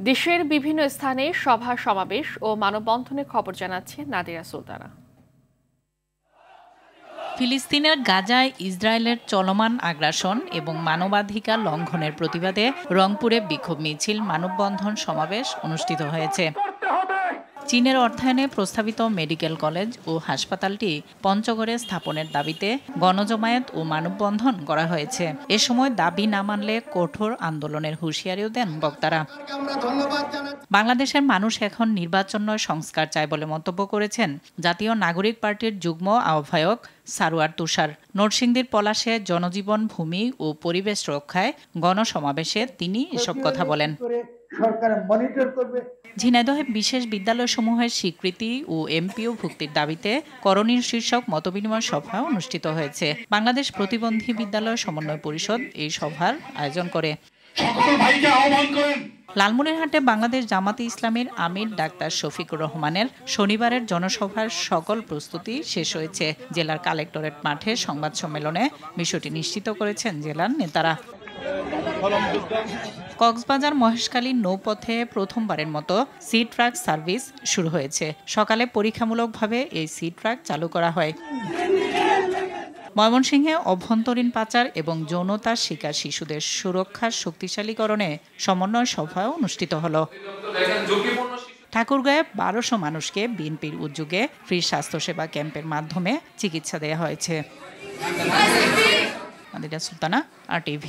দেশের বিভিন্ন স্থানে সভা সমাবেশ ও মানববন্ধনের খবর জানাচ্ছে নাদিরা সুলতানা। ফিলিস্তিনের গাজায় ইসরায়েলের চলমান আগ্রাসন এবং মানবাধিকার লঙ্ঘনের প্রতিবাদে রংপুরে বিক্ষোভ মিছিল, মানববন্ধন সমাবেশ অনুষ্ঠিত হয়েছে। চীনের অর্থায়নে প্রস্তাবিত মেডিকেল কলেজ ও হাসপাতালটি পঞ্চগড়ে স্থাপনের দাবিতে গণজমায়েত ও মানববন্ধন করা হয়েছে। এ সময় দাবি না মানলে কঠোর আন্দোলনের হুঁশিয়ারিও দেন বক্তারা। বাংলাদেশের মানুষ এখন নির্বাচন নয়, সংস্কার চায় বলে মন্তব্য করেছেন জাতীয় নাগরিক পার্টির যুগ্ম আহ্বায়ক সারোয়ার তুষার। নরসিংদীর পলাশে জনজীবন, ভূমি ও পরিবেশ রক্ষায় গণসমাবেশে তিনি এসব কথা বলেন। ঝিনাইদহে বিশেষ বিদ্যালয়সমূহের স্বীকৃতি ও এমপিও ভুক্তির দাবিতে করণীয় শীর্ষক মতবিনিময় সভা অনুষ্ঠিত হয়েছে। বাংলাদেশ প্রতিবন্ধী বিদ্যালয় সমন্বয় পরিষদ এই সভার আয়োজন করে। লালমনিরহাটে বাংলাদেশ জামাতে ইসলামীর আমির ডাক্তার শফিকুর রহমানের শনিবারের জনসভার সকল প্রস্তুতি শেষ হয়েছে। জেলার কালেক্টরেট মাঠে সংবাদ সম্মেলনে বিষয়টি নিশ্চিত করেছেন জেলার নেতারা। কক্সবাজার মহেশখালী নৌপথে প্রথমবারের মতো সি ট্রাক সার্ভিস শুরু হয়েছে। সকালে পরীক্ষামূলকভাবে এই সি ট্রাক চালু করা হয়। ময়মনসিংহে অভ্যন্তরীণ পাচার এবং যৌনতার শিকার শিশুদের সুরক্ষার শক্তিশালীকরণে সমন্বয় সভা অনুষ্ঠিত হলো। ঠাকুরগাঁয়ে ১২০০ মানুষকে বিএনপির উদ্যোগে ফ্রি স্বাস্থ্যসেবা ক্যাম্পের মাধ্যমে চিকিৎসা দেওয়া হয়েছে। নাদিরা সুলতানা, RTV।